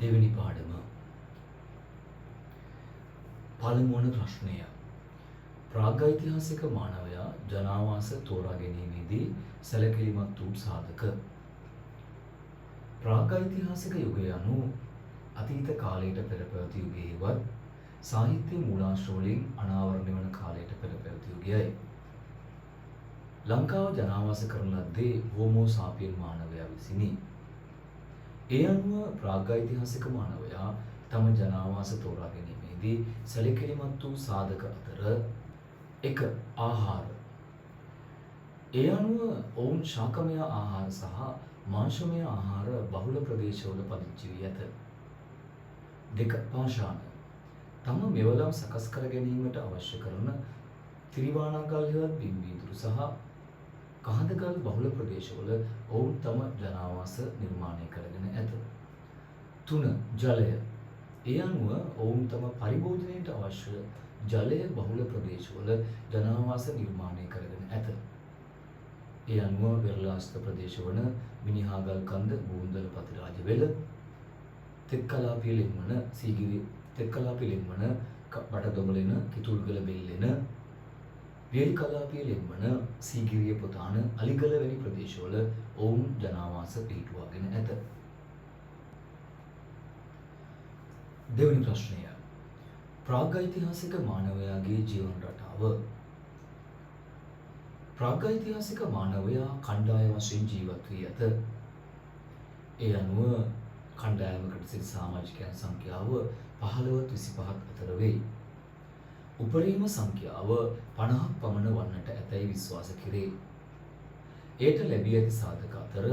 දෙවෙනි පාඩම පළමුවන ප්‍රශ්නය. ප්‍රාග්ඓතිහාසික මානවයා ජනාවාස තෝරා ගැනීමේදී සැලකිලිමත් වූ සාධක. ප්‍රාග්ඓතිහාසික යුගය යනු අතීත කාලයට පෙර පැවති යුගයේවත් සාහිත්‍ය මූලාශ්‍ර වලින් අනාවරණය වන කාලයට පෙර පැවති යුගයයි. ලංකාව ජනාවාස කරන ලද්දේ හෝමෝ සාපියන් මානවයා විසිනි. ඒ අනුව ප්‍රාග්ඓතිහාසික මානවයා තම ජනාවාස තෝරා ගැනීමේදී සැලකිලිමත් වූ සාධක අතර 1. ආහාර. ඒ අනුව ඔවුන් ශාකමය ආහාර සහ මාංශමය ආහාර බහුල ප්‍රදේශවල පදිංචි වී ඇත. 2. පාෂාණ. තම මෙවලම් සකස් කර ගැනීමට අවශ්‍ය කරන තිරිවානාගල් හෙවත් බිම් වීදුරු සහ කහඳගල් බහුල ප්‍රදේශවල ඔවුන් තම ජනාවාස නිර්මාණය කරගෙන ඇත. 3. ජලය. ඒ අනුව ඔවුන් තම පරිභෝජනයට අවශ්‍ය ජලය බහුල ප්‍රදේශවල ජනාවාස නිර්මාණය කරගෙන ඇත. ඒ අනුව වෙරළාස්ත ප්‍රදේශ වන මිනිහාගල් කන්ද, බූන්දල පතිරාජ වෙල, තෙක්කලාපිය ලෙන්වන සීගිරි තෙක්කලාපිය ලෙන්වන බඩදොමලෙන කිතුල්ගල බෙල්ලෙන, වියලි කලාපිය ලෙන්වන සීගිරිය පොතාන, අලිගල වැනි ප්‍රදේශවල ඔවුන් ජනාවාස පිහිටුවාගෙන ඇත. දෙවැනි ප්‍රශ්නය. ප්‍රාග්ඓතිහාසික මානවයාගේ ජීවන රටාව. ප්‍රාග්ඓතිහාසික මානවයා කණ්ඩායම් වශයෙන් ජීවත් වී ඇත. ඒ අනුව කණ්ඩායමකට සිටි සමාජිකයන් සංඛ්‍යාව 15-25 අතර වෙයි. උපරිම සංඛ්‍යාව 50ක් පමණ වන්නට ඇතැයි විශ්වාස කෙරේ. එයට ලැබී ඇති සාධක අතර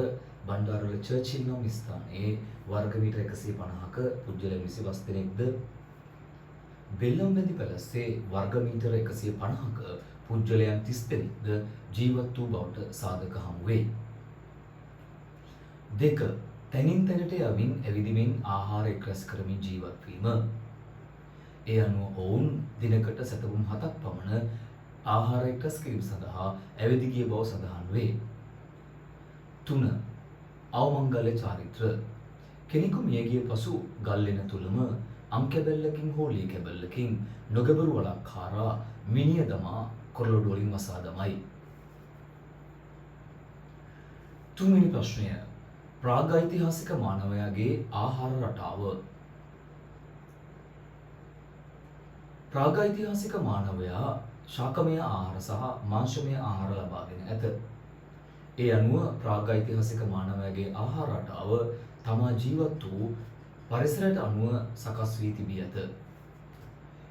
බණ්ඩාරවල චර්චිල් නම් ස්ථානයේ වර්ග මීටර 150ක පුද්ගලයන් 25 දෙනෙක්ද, බෙල්ලම්බැඳි පැලස්සේ වර්ග මීටර 150ක පුද්ගලයන් 30 දෙනෙක්ද ජීවත් වූ බවට සාධක හමු වෙයි. 2. තැනින් තැනට යමින් ඇවිදිමින් ආහාර එක්රැස් කරමින් ජීවත් වීම. ඒ අනුව ඔවුන් දිනකට සැතපුම් 7ක් පමණ ආහාර එක්රැස් කිරීම සඳහා ඇවිද ගිය බව සඳහන් වේ. 3. අවමංගල්‍ය චාරිත්‍ර. කෙනෙකු මිය ගිය පසු ගල්ලෙන තුලම අම් කැබැල්ලකින් හෝ ලී කැබැල්ලකින් නොගැබරු වලක් හාරා මිනිය දමා කොරළොඩු වලින් වසා දමයි. 3 වෙනි ප්‍රශ්නය. ප්‍රාග්ඓතිහාසික මානවයාගේ ආහාර රටාව. ප්‍රාග්ඓතිහාසික මානවයා ශාකමය ආහාර සහ මාංශමය ආහාර ලබාගෙන ඇත. ඒ අනුව ප්‍රාග්ඓතිහාසික මානවයාගේ ආහාර රටාව තමා ජීවත් වූ පරිසරයට අනුව සකස් වී තිබී ඇත.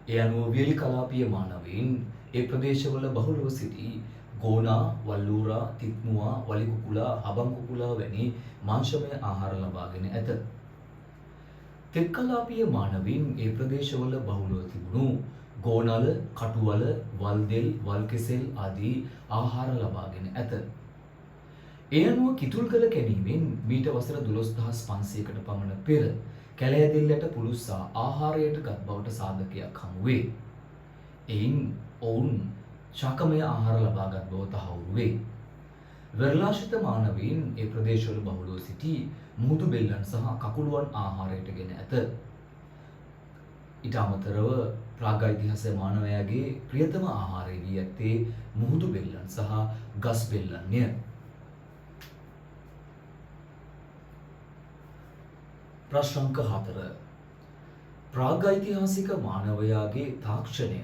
ඒ අනුව වියලි කලාපීය මානවයින් ඒ ප්‍රදේශවල බහුලව සිටි ගෝනා, වල්ලූරා, තිත්මුවා, වලි කුකුලා, හබන් කුකුලා වැනි මාංශමය ආහාර ලබාගෙන ඇත. තෙක්කලාපීය මානවයින් ඒ ප්‍රදේශවල බහුලව තිබුණු ගෝනල, කටුවල, වල්දෙල්, වල්කෙසෙල් ආදී ආහාර ලබාගෙන ඇත. ඒ අනුව කිතුල්ගල කැණීමෙන් මීට වසර 12500කට පමණ පෙර කැලෑදෙල්ලට පුළුස්සා ආහාරයට ගත් බවට සාධකයක් හමු වේ. එයින් ඔවුන් ශාකමය ආහාර ලබාගත් බව තහවුරු වේ. වෙරළාශ්‍රිත මානවයින් ඒ ප්‍රදේශවල බහුලව සිටි මුහුදු බෙල්ලන් සහ කකුළුවන් ආහාරයට ගෙන ඇත. ඊට අමතරව ප්‍රාග්ඓතිහාසික මානවයාගේ ප්‍රියතම ආහාරය වී ඇත්තේ මුහුදු බෙල්ලන් සහ ගස් බෙල්ලන්ය. ප්‍රශ්න අංක 4. ප්‍රාග්ඓතිහාසික මානවයාගේ තාක්ෂණය.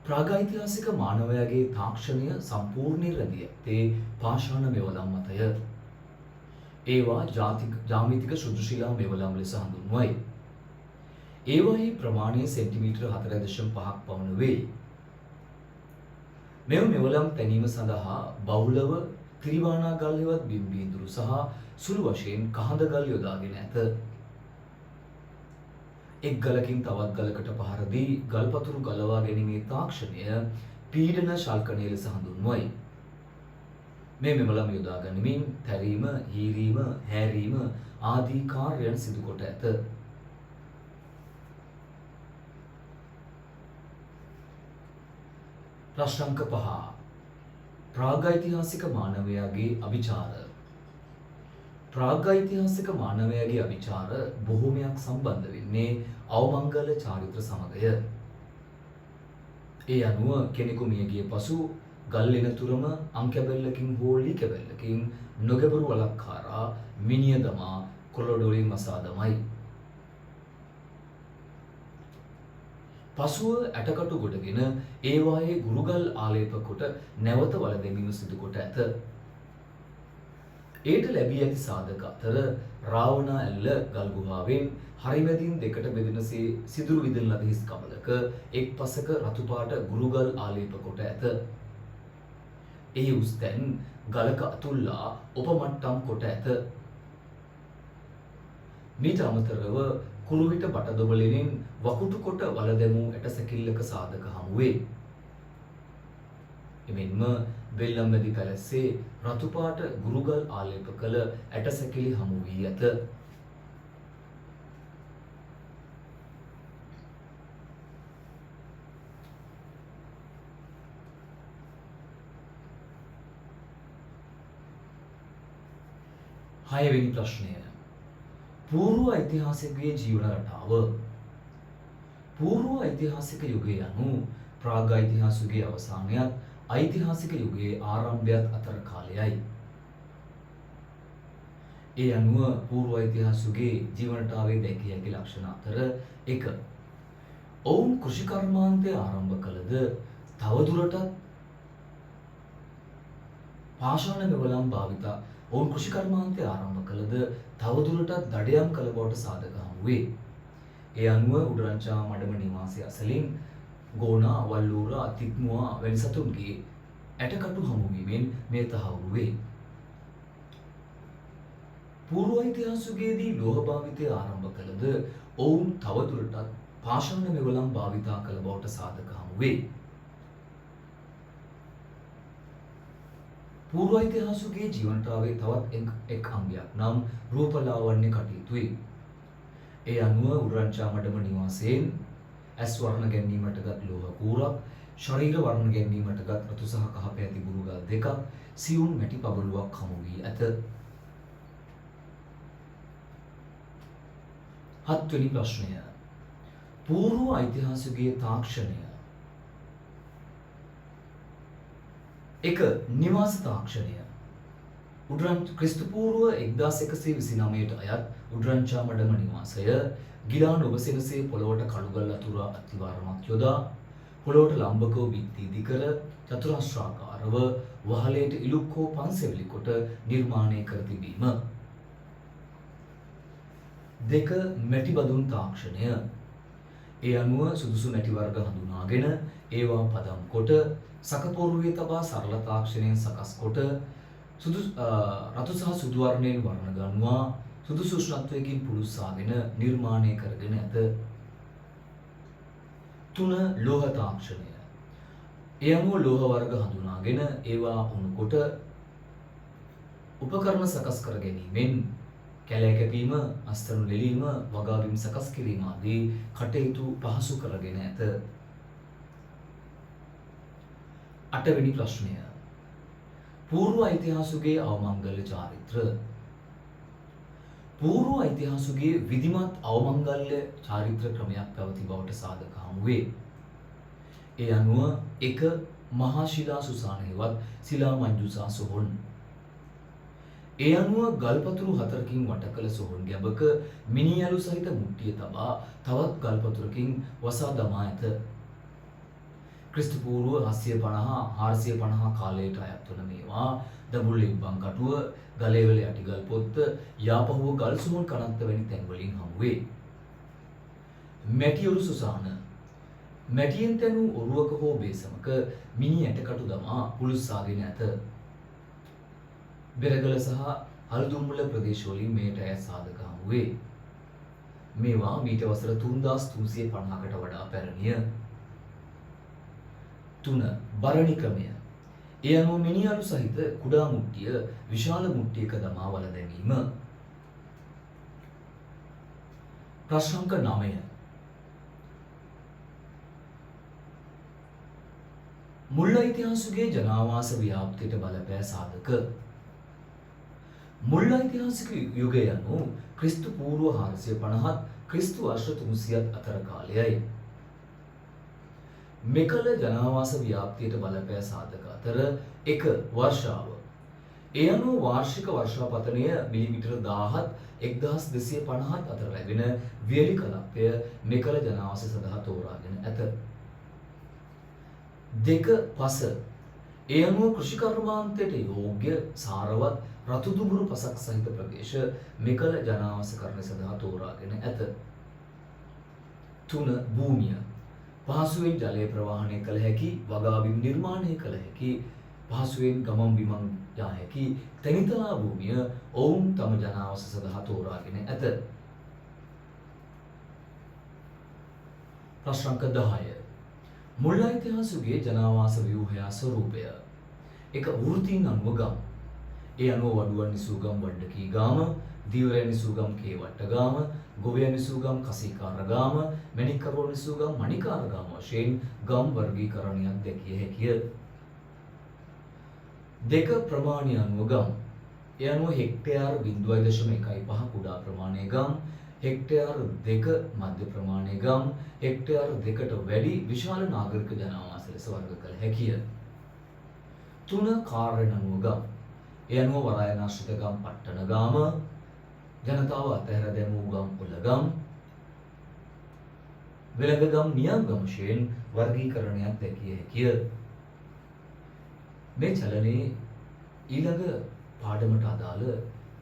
ප්‍රාග්ඓතිහාසික මානවයාගේ තාක්ෂණය සම්පූර්ණයෙන් රැඳී ඇත්තේ පාෂාණ මෙවලම් මතය. ඒවා ජාමිතික ශුද්ධ ශිලා මෙවලම් ලෙස හඳුන්වයි. ඒවායේ ප්‍රමාණය සෙන්ටිමීටර 4.5ක් පමණ වේ. මෙවලම් තැනීම සඳහා බහුලව තිරිවානාගල් හෙවත් බිම් වීදුරු සහ සුළු වශයෙන් කහඳගල් යොදාගෙන ඇත. එක් ගලකින් තවත් ගලකට පහර දී ගල්පතුරු ගලවා ගැනීමේ තාක්ෂණය පීඩන ශල්කණය ලෙස හඳුන්වයි. මේ මෙවලම් යොදා ගනිමින් තැරීම, හීරීම, හැරීම ආදී කාර්යයන් සිදු කොට ඇත. ප්‍රශ්න අංක 5. ප්‍රාග්ඓතිහාසික මානවයාගේ අභිචාර. ප්‍රාග්ඓතිහාසික මානවයාගේ අවිචාර බොහෝමයක් සම්බන්ධ වෙන්නේ අවමංගල චාරිත්‍ර සමගය. ඒ අනුව කෙනෙකු මිය ගිය පසු ගල් එනතුරම අංකැබැල්ලකින් හෝ ලී කැබැල්ලකින් නොගැඹුරු වලක් හරහා මිනිය දමා කොළඩොලින් මසා දමයි. පසුව ඇටකටු ගොඩගෙන ඒවායේ ගුරුගල් ආලේප කොට නැවත වල දැමීම සිදු කොට ඇත. ඒට ලැබී ඇති සාධක අතර රාවණා ඇල්ල ගල් ගුහාවෙන් හරිවැදින් දෙකට බෙදෙනසේ සිදුරු විදන ලද හිස් කබලක එක් පසක රතු පාට ගුරුගල් ආලේප කොට ඇත. එහි උස් තැන් ගලක අතුල්ලා උපමට්ටම් කොට ඇත. මීට අමතරව කුරුවිට බටදොබලෙනින් වකුටු කොට වල දැමූ ඇට සැකිල්ලක සාධක හමු වේ. එමෙන්ම බෙල්ලම්බැදි පැලැස්සේ රතු පාට ගුරුගල් ආලේප කළ ඇට සැකිලි හමු වී ඇත. හයවෙනි ප්‍රශ්නය. පූර්ව ඓතිහාසිකයේ ජීවන රටාව. පූර්ව ඓතිහාසික යුගය යනු ප්‍රාග්-ඓතිහාසිකයේ අවසානයත් ඓතිහාසික යුගයේ ආරම්භයත් අතර කාලයයි. ඒ අනුව පූර්ව ඓතිහාසිකයේ ජීවන රටාවේ දැකිය හැකි ලක්ෂණ අතර 1. ඔවුන් කෘෂි කර්මාන්තය ආරම්භ කළද තවදුරටත් පාෂාණ මෙවලම් භාවිතා ඔවුන් කෘෂි කර්මාන්තය ආරම්භ කළද තවදුරටත් දඩයම් කළ බවට සාධක හමු වේ. ඒ අනුව උඩරංචා මඩම නිවාසය අසලින් ගෝනා, වල්ලූරා, තිත්මුවා වැනි සතුන්ගේ ඇටකටු හමුවීමෙන් මෙය තහවුරු වේ. පූර්ව ඓතිහාසිකයේදී ලෝහ භාවිතය ආරම්භ කළද ඔවුන් තවදුරටත් පාෂාණ මෙවලම් භාවිතා කළ බවට සාධක හමු වේ. පූර්ව ඓතිහාසිකයේ ජීවනටාවේ තවත් එක් අංගයක් නම් රූපලාවන්‍ය කටයුතුයි. ඒ අනුව උඩරංචා මඩම නිවාසයෙන් ඇස් වර්ණ ගැනීමටගත් ලෝහ කූරක්, ශරීර වර්ණ ගැනීමටගත් රතු සහ කහ පැහැති ගුරුගල් දෙකක්, සියුම් මැටි පබළුවක් හමු වී ඇත. 7 වෙනි ප්‍රශ්නය. පූර්ව ඓතිහාසිකයේ තාක්ෂණය. 1. නිවාස තාක්ෂණය. ක්‍රිස්තු පූර්ව 1129ට අයත් උඩරංචා මඩම නිවාසය ගිලාන ඔබසෙනසේ පොළොවට කළුගල් අතුරා අතිවාරමක් යොදා පොළොවට ලම්බකව බිත්ති ඉදිකර චතුරස්‍රාකාරව වහලයට ඉලුක් හෝ පන්සෙවිලි කොට නිර්මාණය කර තිබීම. 2. මැටි බදුන් තාක්ෂණය. ඒ අනුව සුදුසු මැටි වර්ග හඳුනාගෙන ඒවා පදම් කොට සකපොරුවේ තබා සරල තාක්ෂණයෙන් සකස් කොට රතු සහ සුදු වර්ණයෙන් වර්ණ ගන්වා සුදුසු උෂ්ණත්වයකින් පුළුස්සාගෙන නිර්මාණය කරගෙන ඇත. 3. ලෝහ තාක්ෂණය. ඒ අනුව ලෝහ වර්ග හඳුනාගෙන ඒවා උණු කොට උපකරණ සකස් කර ගැනීමෙන් කැලෑ කැපීම, අස්තරු නෙලීම, වගාවීම් සකස් කිරීම ආදී කටයුතු පහසු කරගෙන ඇත. 8 වෙනි ප්‍රශ්නය. පූර්ව ඓතිහාසිකයේ අවමංගල්‍ය චාරිත්‍ර. පූර්ව ඓතිහාසිකයේ විධිමත් අවමංගල්‍ය චාරිත්‍ර ක්‍රමයක් පැවති බවට සාධක හමු වේ. ඒ අනුව 1. මහා ශිලා සුසානේවත් ශිලා මංජුසා සොහොන්. ඒ අනුව ගල්පතුරු 4කින් වට කළ සොහොන් ගැබක මිනිඇලු සහිත මුට්ටිය තබා තවත් ගල්පතුරකින් වසා දමා ඇත. ක්‍රිස්තු පූර්ව 750 කාලයට අයත් වන මේවා දඹුල්ල ඉබ්බන් කටුව, ගලේවල යටිගල් පොත්ත, යාපහුව ගල් සොහොන් කනත්ත වැනි තැන්වලින් හමු වේ. මැටිඔරු සුසාන. මැටියෙන් තැනූ ඔරුවක හෝ බේසමක මිනි ඇටකටු දමා පුළුස්සාගෙන ඇත. බෙරගල සහ හල්දුම්මුල ප්‍රදේශවලින් මේට අයත් සාධක හමු වේ. මේවා මීට වසර 3350කට වඩා පැරණිය. 3. බරණි ක්‍රමය. ඒ අනුව මිනිඅලු සහිත කුඩා මුට්ටිය විශාල මුට්ටියක දමා වල දැමීම. ප්‍රශ්නාංක 9. මුල් ඓතිහාසිකයේ ජනාවාස ව්‍යාප්තියට බලපෑ සාධක. මුල් ඓතිහාසික යුගය යනු ක්‍රිස්තු පූර්ව 450ත් ක්‍රිස්තු වර්ෂ 300ත් අතර කාලයයි. මෙකල ජනාවාස ව්‍යාප්තියට බලපෑ සාධක අතර එක වර්ෂාව. ඒ අනුව වාර්ෂික වර්ෂාපතනය මිලිමීටර 1000ත් 1250ත් අතර ලැබෙන වියලි කලාපය මෙකල ජනාවාස සඳහා තෝරාගෙන ඇත. දෙක පස. ඒ අනුව කෘෂිකර්මාන්තයට යෝග්‍ය සාරවත් රතු දුඹුරු පසක් සහිත ප්‍රදේශ මෙකල ජනාවාසකරණය සඳහා තෝරාගෙන ඇත. 3 භූමිය. පහසුවෙන් ජලය ප්‍රවාහනය කළ හැකි, වගාබිම් නිර්මාණය කළ හැකි, පහසුවෙන් ගමන් බිමන් යා හැකි තැනිතලා භූමිය ඔවුන් තම ජනාවාස සඳහා තෝරාගෙන ඇත. ප්‍රශ්න 10. මුල් ඓතිහාසිකයේ ජනාවාස ව්‍යුහය ස්වරූපය. එක වෘත්තීන් අනුව ගම්. ඒ අනුව වඩුවන් නිසූගම් වඩ්ඩකී ගාම, දීවරයන් නිසූගම් කේවට්ට ගාම, ගොවියන් නිසූගම් කසීකාර ගාම, මණික්කරුවන් නිසූගම් මණිකාර ගාම වශයෙන් ගම් වර්ගීකරණයක් දැකිය හැකිය. දෙක ප්‍රමාණය අනුව ගම්. ඒ අනුව හෙක්ටයාර 0.15 කුඩා ප්‍රමාණයේ ගම්, හෙක්ටයාර 2 මධ්‍ය ප්‍රමාණයේ ගම්, හෙක්ටයාර 2ට වැඩි විශාල නාගරික ජනාවාස ලෙස වර්ග කළ හැකිය. 3 කාර්යන අනුව ගම්. ඒ අනුව වරායනාශ්‍රිත ගම් පට්ටන ගාම, ජනතාව අතහැර දැමූ ගම් උලගම්, වෙළඳගම් නියම්ගම් වශයෙන් වර්ගීකරණයක් දැකිය හැකිය. මේ චලනයේ ඊළඟ පාඩමට අදාළ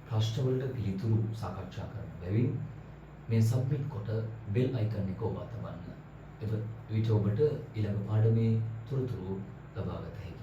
ප්‍රශ්නවලට පිළිතුරු සාකච්ඡා කරන බැවින් මේ සබ්මිට් කොට බෙල් අයිකන් එක ඔබ තබන්න. එවිට ඔබට ඊළඟ පාඩමේ තොරතුරු ලබා ගත හැකියි.